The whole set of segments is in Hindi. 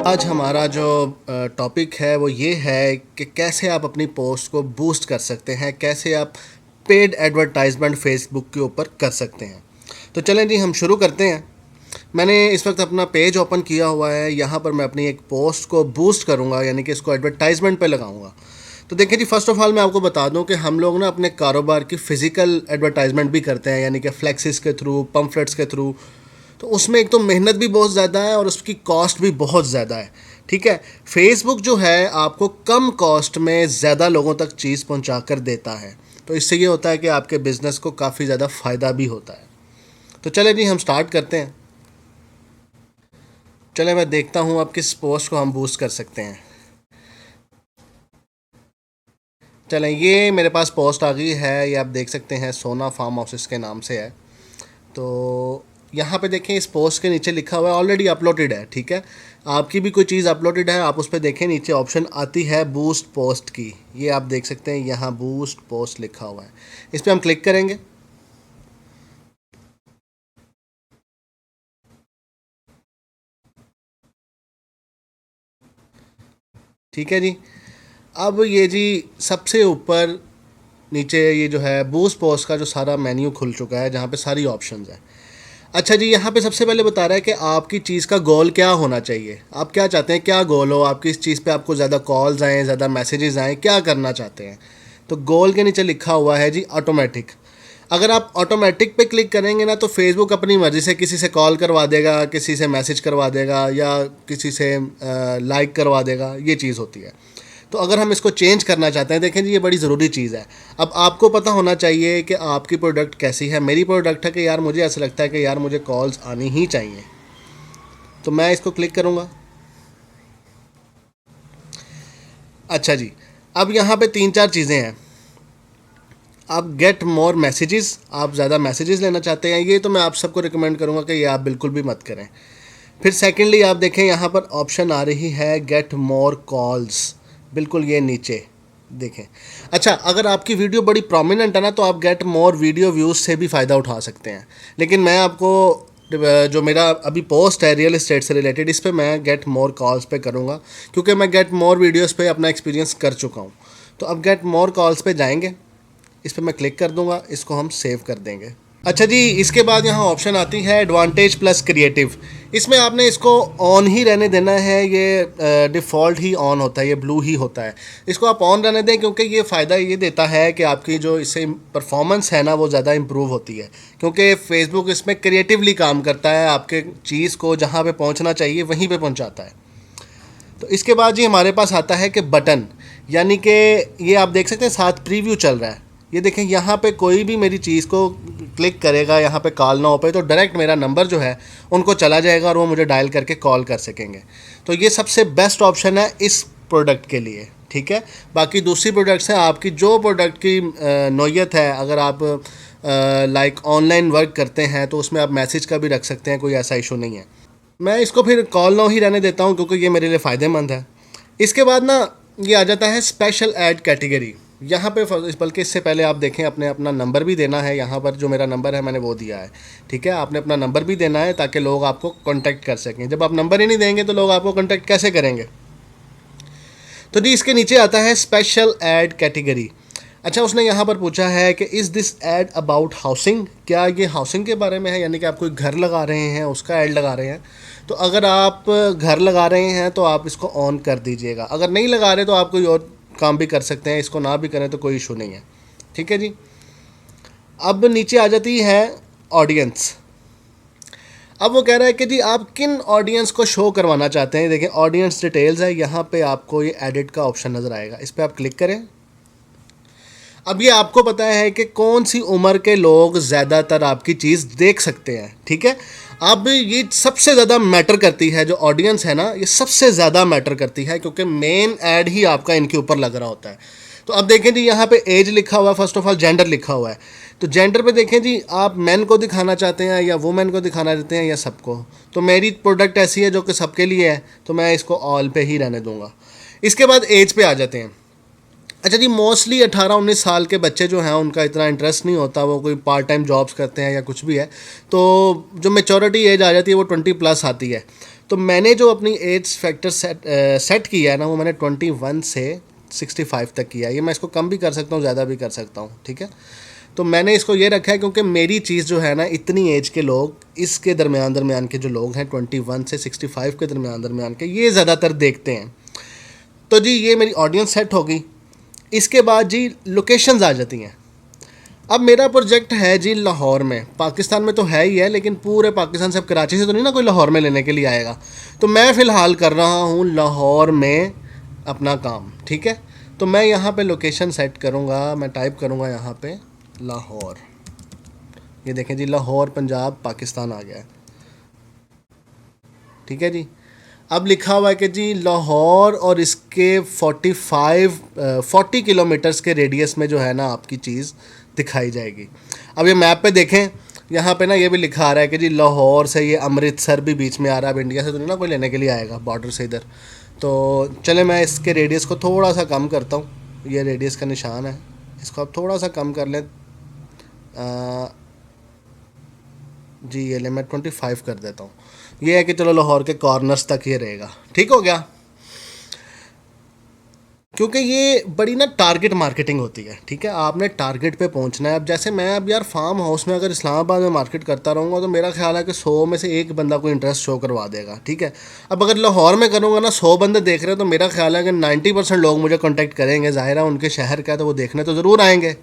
आज हमारा जो टॉपिक है वो ये है कि कैसे आप अपनी पोस्ट को बूस्ट कर सकते हैं, कैसे आप पेड एडवर्टाइजमेंट फेसबुक के ऊपर कर सकते हैं। तो चलें जी, हम शुरू करते हैं। मैंने इस वक्त अपना पेज ओपन किया हुआ है। यहाँ पर मैं अपनी एक पोस्ट को बूस्ट करूँगा, यानी कि इसको एडवर्टाइजमेंट पे लगाऊंगा। तो देखिए जी, फर्स्ट ऑफ ऑल मैं आपको बता दूं कि हम लोग ना अपने कारोबार की फ़िज़िकल एडवर्टाइजमेंट भी करते हैं, यानी कि फ्लैक्सिस के थ्रू, पम्फलेट्स के थ्रू। तो उसमें एक तो मेहनत भी बहुत ज़्यादा है और उसकी कॉस्ट भी बहुत ज़्यादा है। ठीक है, फेसबुक जो है आपको कम कॉस्ट में ज़्यादा लोगों तक चीज़ पहुंचा कर देता है। तो इससे ये होता है कि आपके बिज़नेस को काफ़ी ज़्यादा फ़ायदा भी होता है। तो चले जी, हम स्टार्ट करते हैं। चले, मैं देखता हूँ आप किस पोस्ट को हम बूस्ट कर सकते हैं। चलें, ये मेरे पास पोस्ट आ गई है, ये आप देख सकते हैं, सोना फार्म हाउस इसके नाम से है। तो यहाँ पे देखें, इस पोस्ट के नीचे लिखा हुआ है ऑलरेडी अपलोडेड है। ठीक है, आपकी भी कोई चीज़ अपलोडेड है, आप उस पर देखें, नीचे ऑप्शन आती है बूस्ट पोस्ट की। ये आप देख सकते हैं, यहाँ बूस्ट पोस्ट लिखा हुआ है। इस पर हम क्लिक करेंगे। ठीक है जी, अब ये जी सबसे ऊपर नीचे ये जो है बूस्ट पोस्ट का जो सारा मेन्यू खुल चुका है, जहाँ पे सारी ऑप्शंस हैं। अच्छा जी, यहाँ पे सबसे पहले बता रहा है कि आपकी चीज़ का गोल क्या होना चाहिए। आप क्या चाहते हैं, क्या गोल हो आपकी इस चीज़ पे, आपको ज़्यादा कॉल्स आएँ, ज़्यादा मैसेजेस आएँ, क्या करना चाहते हैं। तो गोल के नीचे लिखा हुआ है जी ऑटोमेटिक। अगर आप ऑटोमेटिक पे क्लिक करेंगे ना, तो फेसबुक अपनी मर्ज़ी से किसी से कॉल करवा देगा, किसी से मैसेज करवा देगा, या किसी से लाइक करवा देगा। ये चीज़ होती है। तो अगर हम इसको चेंज करना चाहते हैं, देखें जी, ये बड़ी ज़रूरी चीज़ है। अब आपको पता होना चाहिए कि आपकी प्रोडक्ट कैसी है। मेरी प्रोडक्ट है कि यार मुझे ऐसा लगता है कि यार मुझे कॉल्स आनी ही चाहिए। तो मैं इसको क्लिक करूँगा। अच्छा जी, अब यहाँ पे तीन चार चीज़ें हैं। आप गेट मोर मैसेजेस, आप ज़्यादा मैसेजेस लेना चाहते हैं, ये तो मैं आप सबको रिकमेंड करूँगा कि ये आप बिल्कुल भी मत करें। फिर सेकेंडली आप देखें, यहाँ पर ऑप्शन आ रही है गेट मोर कॉल्स, बिल्कुल ये नीचे देखें। अच्छा, अगर आपकी वीडियो बड़ी प्रोमिनेंट है ना, तो आप गेट मोर वीडियो व्यूज़ से भी फ़ायदा उठा सकते हैं। लेकिन मैं आपको जो मेरा अभी पोस्ट है रियल इस्टेट से रिलेटेड, इस पर मैं गेट मोर कॉल्स पे करूँगा, क्योंकि मैं गेट मोर वीडियोस पे अपना एक्सपीरियंस कर चुका हूँ। तो अब गेट मोर कॉल्स पे जाएंगे, इस पर मैं क्लिक कर दूंगा, इसको हम सेव कर देंगे। अच्छा जी, इसके बाद यहाँ ऑप्शन आती है एडवांटेज प्लस क्रिएटिव। इसमें आपने इसको ऑन ही रहने देना है। ये डिफ़ॉल्ट ही ऑन होता है, ये ब्लू ही होता है। इसको आप ऑन रहने दें, क्योंकि ये फ़ायदा ये देता है कि आपकी जो इससे परफॉर्मेंस है ना, वो ज़्यादा इम्प्रूव होती है। क्योंकि फेसबुक इसमें क्रिएटिवली काम करता है, आपके चीज़ को जहाँ पे पहुँचना चाहिए वहीं पे पहुँचाता है। तो इसके बाद जी हमारे पास आता है कि बटन, यानी कि ये आप देख सकते हैं साथ प्रीव्यू चल रहा है। ये देखें, यहाँ पे कोई भी मेरी चीज़ को क्लिक करेगा, यहाँ पे कॉल ना हो पाए, तो डायरेक्ट मेरा नंबर जो है उनको चला जाएगा और वो मुझे डायल करके कॉल कर सकेंगे। तो ये सबसे बेस्ट ऑप्शन है इस प्रोडक्ट के लिए। ठीक है, बाकी दूसरी प्रोडक्ट्स हैं, आपकी जो प्रोडक्ट की नौयत है। अगर आप लाइक ऑनलाइन वर्क करते हैं तो उसमें आप मैसेज का भी रख सकते हैं, कोई ऐसा इशू नहीं है। मैं इसको फिर कॉल नो ही रहने देता हूँ, क्योंकि ये मेरे लिए फ़ायदेमंद है। इसके बाद ना ये आ जाता है स्पेशल ऐड कैटेगरी। यहाँ पे बल्कि इससे पहले आप देखें, अपने अपना नंबर भी देना है। यहाँ पर जो मेरा नंबर है मैंने वो दिया है। ठीक है, आपने अपना नंबर भी देना है ताकि लोग आपको कांटेक्ट कर सकें। जब आप नंबर ही नहीं देंगे तो लोग आपको कांटेक्ट कैसे करेंगे। तो जी, इसके नीचे आता है स्पेशल ऐड कैटेगरी। अच्छा, उसने यहाँ पर पूछा है कि is this add about housing, क्या ये हाउसिंग के बारे में है, यानी कि आप कोई घर लगा रहे हैं उसका ऐड लगा रहे हैं। तो अगर आप घर लगा रहे हैं तो आप इसको ऑन कर दीजिएगा। अगर नहीं लगा रहे तो आप कोई और काम भी कर सकते हैं, इसको ना भी करें तो कोई इशू नहीं है। ठीक है जी, अब नीचे आ जाती है ऑडियंस। अब वो कह रहा है कि जी आप किन ऑडियंस को शो करवाना चाहते हैं। देखिए, ऑडियंस डिटेल्स है, यहाँ पे आपको ये एडिट का ऑप्शन नज़र आएगा, इस पर आप क्लिक करें। अब ये आपको पता है कि कौन सी उम्र के लोग ज़्यादातर आपकी चीज़ देख सकते हैं। ठीक है, अब ये सबसे ज़्यादा मैटर करती है, जो ऑडियंस है ना, ये सबसे ज़्यादा मैटर करती है, क्योंकि मेन ऐड ही आपका इनके ऊपर लग रहा होता है। तो अब देखें जी, यहाँ पे एज लिखा हुआ है, फर्स्ट ऑफ ऑल जेंडर लिखा हुआ है। तो जेंडर पे देखें जी, आप मैन को दिखाना चाहते हैं या वुमेन को दिखाना चाहते हैं या सबको। तो मेरी प्रोडक्ट ऐसी है जो कि सबके लिए है, तो मैं इसको ऑल पे ही रहने दूंगा। इसके बाद एज पे आ जाते हैं। अच्छा जी, मोस्टली 18-19 साल के बच्चे जो हैं उनका इतना इंटरेस्ट नहीं होता, वो कोई पार्ट टाइम जॉब्स करते हैं या कुछ भी है। तो जो मेचोरिटी एज आ जाती है वो 20 प्लस आती है। तो मैंने जो अपनी एज फैक्टर सेट किया है ना, वो मैंने 21 से 65 तक किया है। ये मैं इसको कम भी कर सकता हूँ, ज़्यादा भी कर सकता हूँ, ठीक है। तो मैंने इसको ये रखा है क्योंकि मेरी चीज़ जो है ना, इतनी एज के लोग, इसके दरमियान के जो लोग हैं 21 से 65 के दरमियान के, ये ज़्यादातर देखते हैं। तो जी ये मेरी ऑडियंस सेट हो गई। इसके बाद जी लोकेशंस आ जाती हैं। अब मेरा प्रोजेक्ट है जी लाहौर में, पाकिस्तान में तो है ही है, लेकिन पूरे पाकिस्तान से, अब कराची से तो नहीं ना कोई लाहौर में लेने के लिए आएगा। तो मैं फ़िलहाल कर रहा हूँ लाहौर में अपना काम, ठीक है। तो मैं यहाँ पे लोकेशन सेट करूँगा, मैं टाइप करूँगा यहाँ पे लाहौर। ये देखें जी, लाहौर पंजाब पाकिस्तान आ गया है, ठीक है जी। अब लिखा हुआ है कि जी लाहौर और इसके 40 किलोमीटर्स के रेडियस में जो है ना आपकी चीज़ दिखाई जाएगी। अब ये मैप पे देखें, यहाँ पे ना ये भी लिखा आ रहा है कि जी लाहौर से ये अमृतसर भी बीच में आ रहा है। अब इंडिया से तो नहीं ना कोई लेने के लिए आएगा बॉर्डर से इधर। तो चले मैं इसके रेडियस को थोड़ा सा कम करता हूँ। ये रेडियस का निशान है, इसको आप थोड़ा सा कम कर लें। जी ये ले मैं 25 कर देता हूँ। ये है कि चलो लाहौर के कॉर्नर्स तक ये रहेगा, ठीक हो गया। क्योंकि ये बड़ी ना टारगेट मार्केटिंग होती है, ठीक है। आपने टारगेट पे पहुंचना है। अब जैसे मैं अब यार फार्म हाउस में अगर इस्लामाबाद में मार्केट करता रहूँगा तो मेरा ख्याल है कि 100 में से एक बंदा को इंटरेस्ट शो करवा देगा, ठीक है। अब अगर लाहौर में करूँगा ना, 100 बंदे देख रहे हैं, तो मेरा ख्याल है कि 90% लोग मुझे कॉन्टैक्ट करेंगे। ज़ाहिर है उनके शहर का है तो वो देखने तो ज़रूर आएंगे।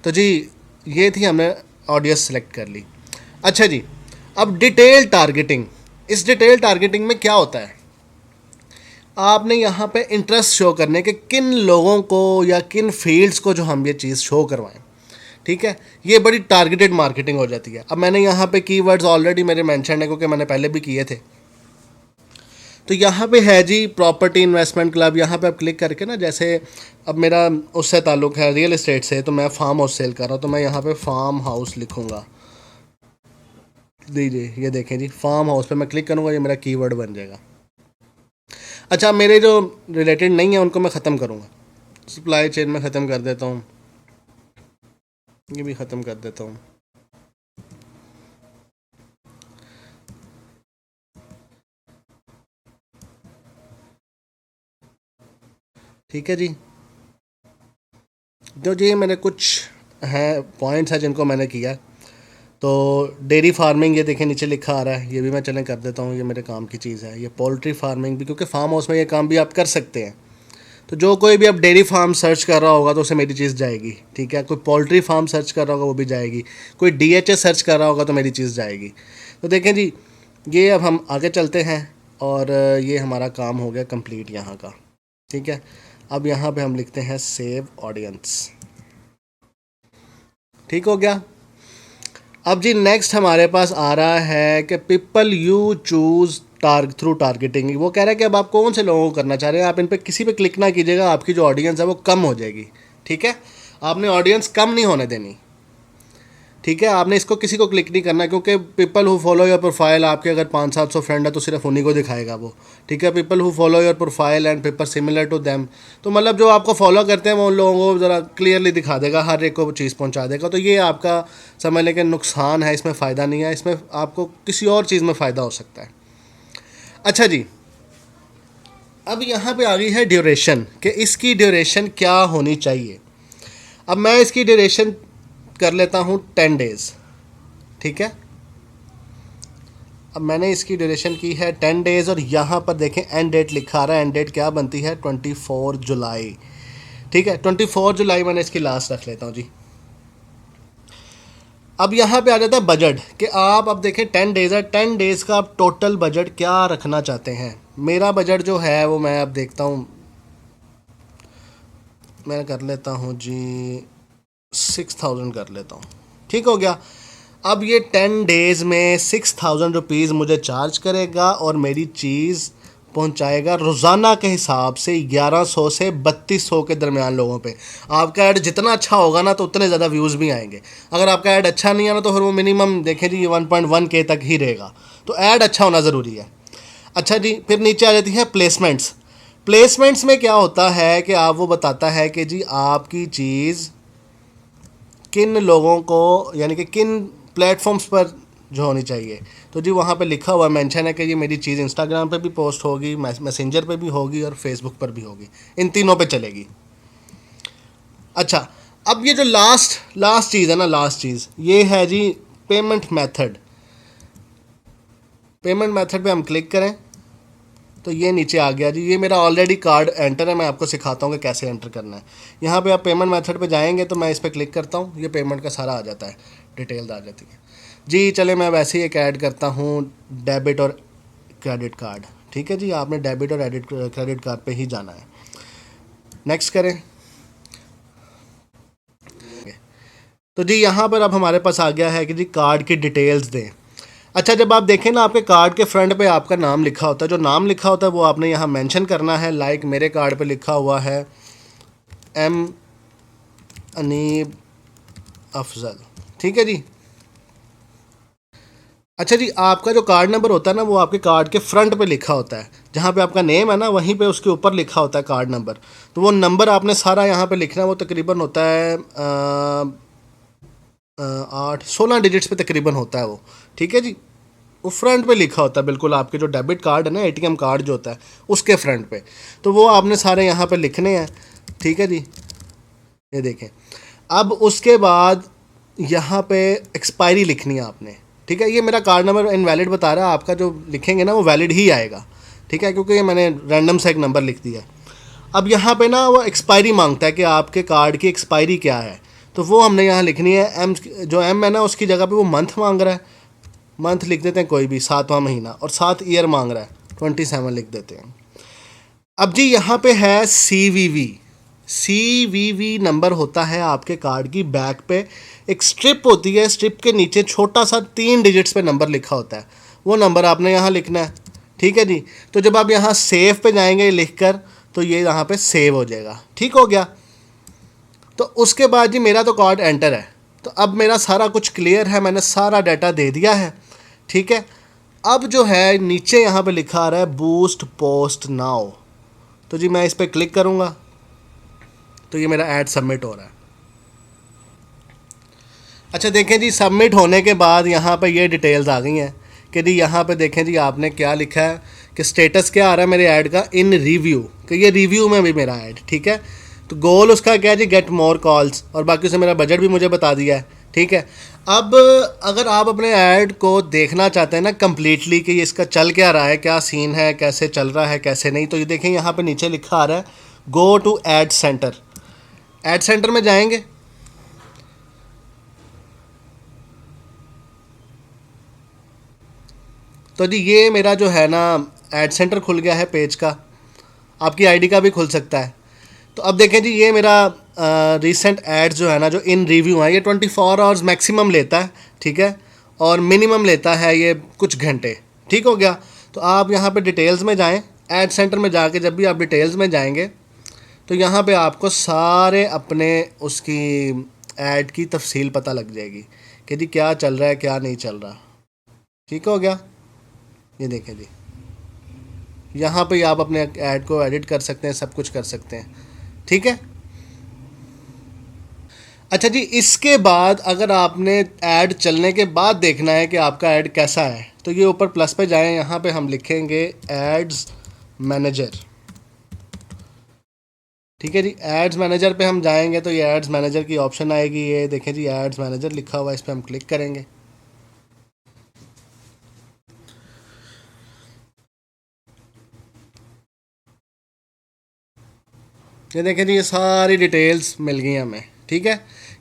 तो जी ये थी, हमने ऑडियंस सेलेक्ट कर ली। अच्छा जी, अब डिटेल टारगेटिंग। इस डिटेल टारगेटिंग में क्या होता है, आपने यहाँ पे इंटरेस्ट शो करने के किन लोगों को या किन फील्ड्स को जो हम ये चीज़ शो करवाएं, ठीक है। ये बड़ी टारगेटेड मार्केटिंग हो जाती है। अब मैंने यहाँ पे कीवर्ड्स ऑलरेडी मेरे मेंशन है क्योंकि मैंने पहले भी किए थे। तो यहाँ पे है जी प्रॉपर्टी इन्वेस्टमेंट क्लब। यहाँ पे आप क्लिक करके ना, जैसे अब मेरा उससे ताल्लुक़ है रियल एस्टेट से, तो मैं फार्म हाउस सेल कर रहा हूँ, तो मैं यहाँ पे फार्म हाउस लिखूँगा। दीजिए ये देखें जी, फार्म हाउस पे मैं क्लिक करूँगा, ये मेरा कीवर्ड बन जाएगा। अच्छा, मेरे जो रिलेटेड नहीं है उनको मैं ख़त्म करूँगा। सप्लाई चेन में ख़त्म कर देता हूँ, ये भी ख़त्म कर देता हूँ। ठीक है जी। तो जी मेरे कुछ हैं पॉइंट्स हैं जिनको मैंने किया। तो डेयरी फार्मिंग, ये देखें नीचे लिखा आ रहा है, ये भी मैं चलें कर देता हूँ, ये मेरे काम की चीज़ है। ये पोल्ट्री फार्मिंग भी, क्योंकि फार्म हाउस में ये काम भी आप कर सकते हैं। तो जो कोई भी अब डेयरी फार्म सर्च कर रहा होगा तो उसे मेरी चीज़ जाएगी, ठीक है। कोई पोल्ट्री फार्म सर्च कर रहा होगा वो भी जाएगी, कोई DHA सर्च कर रहा होगा तो मेरी चीज़ जाएगी। तो देखें जी, ये अब हम आगे चलते हैं और ये हमारा काम हो गया कंप्लीट यहाँ का, ठीक है। अब यहाँ पे हम लिखते हैं सेव ऑडियंस, ठीक हो गया। अब जी नेक्स्ट हमारे पास आ रहा है कि people you choose through targeting. वो कह रहा है कि अब आप कौन से लोगों को करना चाह रहे हैं। आप इन पे किसी पे क्लिक ना कीजिएगा, आपकी जो ऑडियंस है वो कम हो जाएगी, ठीक है। आपने ऑडियंस कम नहीं होने देनी, ठीक है। आपने इसको किसी को क्लिक नहीं करना, क्योंकि people who follow your profile, आपके अगर 500-700 फ्रेंड है तो सिर्फ उन्हीं को दिखाएगा वो, ठीक है। People who follow your profile and people similar to them, तो मतलब जो आपको फॉलो करते हैं वो उन लोगों को ज़रा क्लियरली दिखा देगा, हर एक को चीज़ पहुंचा देगा। तो ये आपका समझ लें कि नुकसान है, इसमें फ़ायदा नहीं है। इसमें आपको किसी और चीज़ में फ़ायदा हो सकता है। अच्छा जी, अब यहाँ पे आ गई है ड्यूरेशन, कि इसकी ड्यूरेशन क्या होनी चाहिए। अब मैं इसकी ड्यूरेशन कर लेता हूँ 10 डेज़, ठीक है। अब मैंने इसकी ड्यूरेशन की है 10 डेज़ और यहाँ पर देखें एंड डेट लिखा आ रहा है। एंड डेट क्या बनती है, 24 जुलाई, ठीक है। 24 जुलाई मैंने इसकी लास्ट रख लेता हूँ जी। अब यहाँ पे आ जाता है बजट, कि आप अब देखें 10 डेज़ है, 10 डेज़ का आप टोटल बजट क्या रखना चाहते हैं। मेरा बजट जो है वो मैं अब देखता हूँ, मैं कर लेता हूँ जी 6000 कर लेता हूँ, ठीक हो गया। अब ये 10 डेज़ में 6000 रुपीज़ मुझे चार्ज करेगा और मेरी चीज़ पहुंचाएगा रोज़ाना के हिसाब से 1100 से 3200 के दरमियान लोगों पे। आपका ऐड जितना अच्छा होगा ना तो उतने ज़्यादा व्यूज़ भी आएंगे। अगर आपका ऐड अच्छा नहीं है ना तो फिर वो मिनिमम देखें जी 1.1K तक ही रहेगा। तो ऐड अच्छा होना ज़रूरी है। अच्छा जी, फिर नीचे आ जाती है प्लेसमेंट्स। प्लेसमेंट्स में क्या होता है कि आप वो बताता है कि जी आपकी चीज़ किन लोगों को, यानी कि किन प्लेटफॉर्म्स पर जो होनी चाहिए। तो जी वहाँ पे लिखा हुआ मेंशन है कि ये मेरी चीज़ इंस्टाग्राम पे भी पोस्ट होगी, मैसेंजर पे भी होगी और फेसबुक पर भी होगी, इन तीनों पे चलेगी। अच्छा, अब ये जो लास्ट लास्ट चीज़ है ना, लास्ट चीज़ ये है जी पेमेंट मेथड। पेमेंट मेथड पे हम क्लिक करें तो ये नीचे आ गया जी, ये मेरा ऑलरेडी कार्ड एंटर है, मैं आपको सिखाता हूँ कि कैसे एंटर करना है। यहाँ पे आप पेमेंट मेथड पे जाएंगे तो मैं इस पर क्लिक करता हूँ, ये पेमेंट का सारा आ जाता है, डिटेल्स आ जाती है जी। चले मैं वैसे ही एक ऐड करता हूँ, डेबिट और क्रेडिट कार्ड। ठीक है जी, आपने डेबिट और क्रेडिट कार्ड पे ही जाना है। नेक्स्ट करें तो जी यहाँ पर अब हमारे पास आ गया है कि जी कार्ड की डिटेल्स दें। अच्छा, जब आप देखें ना आपके कार्ड के फ्रंट पे आपका नाम लिखा होता है, जो नाम लिखा होता है वो आपने यहाँ मेंशन करना है। लाइक मेरे कार्ड पे लिखा हुआ है एम अनीब अफजल। ठीक है जी। अच्छा जी, आपका जो कार्ड नंबर होता है ना वो आपके कार्ड के फ्रंट पे लिखा होता है, जहाँ पे आपका नेम है ना वहीं पे उसके ऊपर लिखा होता है कार्ड नंबर। तो वो नंबर आपने सारा यहाँ पे लिखना है, वो तकरीबन होता है 8-16 डिजिट्स पे तकरीबन होता है वो। ठीक है जी, वो फ्रंट पे लिखा होता है बिल्कुल, आपके जो डेबिट कार्ड है ना, एटीएम कार्ड जो होता है उसके फ्रंट पे। तो वो आपने सारे यहाँ पे लिखने हैं। ठीक है जी, ये देखें। अब उसके बाद यहाँ पे एक्सपायरी लिखनी है आपने। ठीक है, ये मेरा कार्ड नंबर इनवैलिड बता रहा है, आपका जो लिखेंगे ना वो वैलिड ही आएगा। ठीक है, क्योंकि ये मैंने रैंडम सा एक नंबर लिख दिया है। अब यहाँ पे ना वो एक्सपायरी मांगता है कि आपके कार्ड की एक्सपायरी क्या है, तो वो हमने यहाँ लिखनी है एम। जो एम है ना उसकी जगह पे वो मंथ मांग रहा है, मंथ लिख देते हैं कोई भी, 7वां महीना, और 7 ईयर मांग रहा है, 27 लिख देते हैं। अब जी यहाँ पे है सी वी वी नंबर होता है आपके कार्ड की बैक पे, एक स्ट्रिप होती है, स्ट्रिप के नीचे छोटा सा 3 डिजिट्स पे नंबर लिखा होता है, वो नंबर आपने यहाँ लिखना है। ठीक है जी, तो जब आप यहाँ सेव पे जाएंगे लिख कर तो ये यहाँ पे सेव हो जाएगा। ठीक हो गया। तो उसके बाद जी मेरा तो कार्ड एंटर है, तो अब मेरा सारा कुछ क्लियर है, मैंने सारा डाटा दे दिया है। ठीक है, अब जो है नीचे यहाँ पे लिखा आ रहा है बूस्ट पोस्ट नाउ, तो जी मैं इस पर क्लिक करूँगा तो ये मेरा ऐड सबमिट हो रहा है। अच्छा देखें जी, सबमिट होने के बाद यहाँ पे ये डिटेल्स आ गई हैं कि जी यहाँ पे देखें जी आपने क्या लिखा है कि स्टेटस क्या आ रहा है मेरे ऐड का, इन रिव्यू, कि ये रिव्यू में भी मेरा ऐड। ठीक है, तो गोल उसका क्या है जी, गेट मोर कॉल्स, और बाकी से मेरा बजट भी मुझे बता दिया है। ठीक है, अब अगर आप अपने ऐड को देखना चाहते हैं ना कम्प्लीटली कि ये इसका चल क्या रहा है, क्या सीन है, कैसे चल रहा है कैसे नहीं, तो ये देखें यहाँ पे नीचे लिखा आ रहा है go to ad centre. Ad centre में जाएंगे तो जी ये मेरा जो है ना एड सेंटर खुल गया है पेज का, आपकी आईडी का भी खुल सकता है। तो अब देखें जी ये मेरा रीसेंट एड्स जो है ना जो इन रिव्यू है, ये 24 आवर्स मैक्सिमम लेता है। ठीक है, और मिनिमम लेता है ये कुछ घंटे। ठीक हो गया। तो आप यहाँ पे डिटेल्स में जाएं, एड सेंटर में जाके जब भी आप डिटेल्स में जाएंगे तो यहाँ पे आपको सारे अपने उसकी ऐड की तफसील पता लग जाएगी कि जी क्या चल रहा है क्या नहीं चल रहा। ठीक हो गया। ये देखें जी, यहाँ पे आप अपने ऐड को एडिट कर सकते हैं, सब कुछ कर सकते हैं। ठीक है। अच्छा जी, इसके बाद अगर आपने ऐड चलने के बाद देखना है कि आपका ऐड कैसा है तो ये ऊपर प्लस पे जाएं, यहाँ पे हम लिखेंगे एड्स मैनेजर। ठीक है जी, एड्स मैनेजर पे हम जाएंगे तो ये एड्स मैनेजर की ऑप्शन आएगी, ये देखें जी एड्स मैनेजर लिखा हुआ है, इस पर हम क्लिक करेंगे। ये देखें जी ये सारी डिटेल्स मिल गई हमें। ठीक है,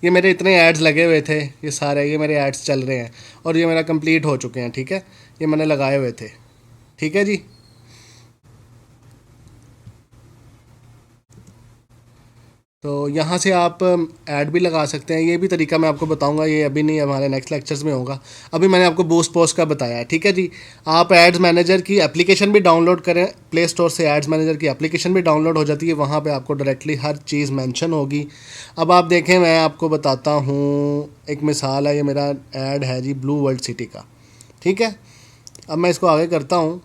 ये मेरे इतने ऐड्स लगे हुए थे, ये सारे ये मेरे ऐड्स चल रहे हैं और ये मेरा कंप्लीट हो चुके हैं। ठीक है, ये मैंने लगाए हुए थे। ठीक है जी। तो यहाँ से आप ऐड भी लगा सकते हैं, ये भी तरीका मैं आपको बताऊंगा, ये अभी नहीं, हमारे नेक्स्ट लेक्चर्स में होगा। अभी मैंने आपको बूस्ट पोस्ट का बताया है। ठीक है जी, आप एड्स मैनेजर की एप्लीकेशन भी डाउनलोड करें, प्ले स्टोर से एड्स मैनेजर की एप्लीकेशन भी डाउनलोड हो जाती है, वहाँ पे आपको डायरेक्टली हर चीज़ मेंशन होगी। अब आप देखें, मैं आपको बताता हूँ, एक मिसाल है, ये मेरा ऐड है जी ब्लू वर्ल्ड सिटी का। ठीक है, अब मैं इसको आगे करता हूँ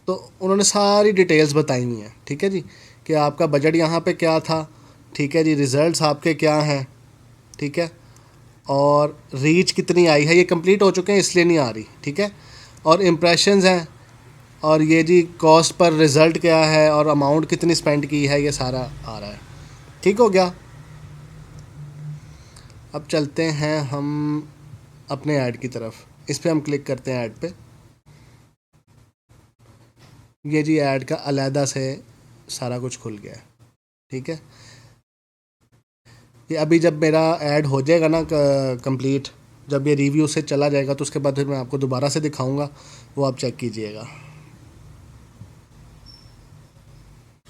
तो उन्होंने सारी डिटेल्स बताई हुई हैं। ठीक है जी, कि आपका बजट यहाँ पे क्या था। ठीक है जी, रिज़ल्ट्स आपके क्या हैं। ठीक है, और रीच कितनी आई है, ये कंप्लीट हो चुके हैं इसलिए नहीं आ रही, ठीक है। और इम्प्रेशंस हैं, और ये जी कॉस्ट पर रिज़ल्ट क्या है और अमाउंट कितनी स्पेंड की है, ये सारा आ रहा है। ठीक हो गया। अब चलते हैं हम अपने ऐड की तरफ। इस पर हम क्लिक करते हैं ऐड पे। ये जी ऐड का अलहदा से सारा कुछ खुल गया है, ठीक है। ये अभी जब मेरा ऐड हो जाएगा ना कंप्लीट, जब ये रिव्यू से चला जाएगा तो उसके बाद फिर मैं आपको दोबारा से दिखाऊंगा, वो आप चेक कीजिएगा।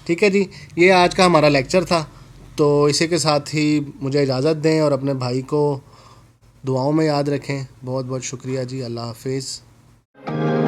ठीक है जी, ये आज का हमारा लेक्चर था। तो इसी के साथ ही मुझे इजाज़त दें और अपने भाई को दुआओं में याद रखें। बहुत बहुत शुक्रिया जी। अल्लाह हाफिज़।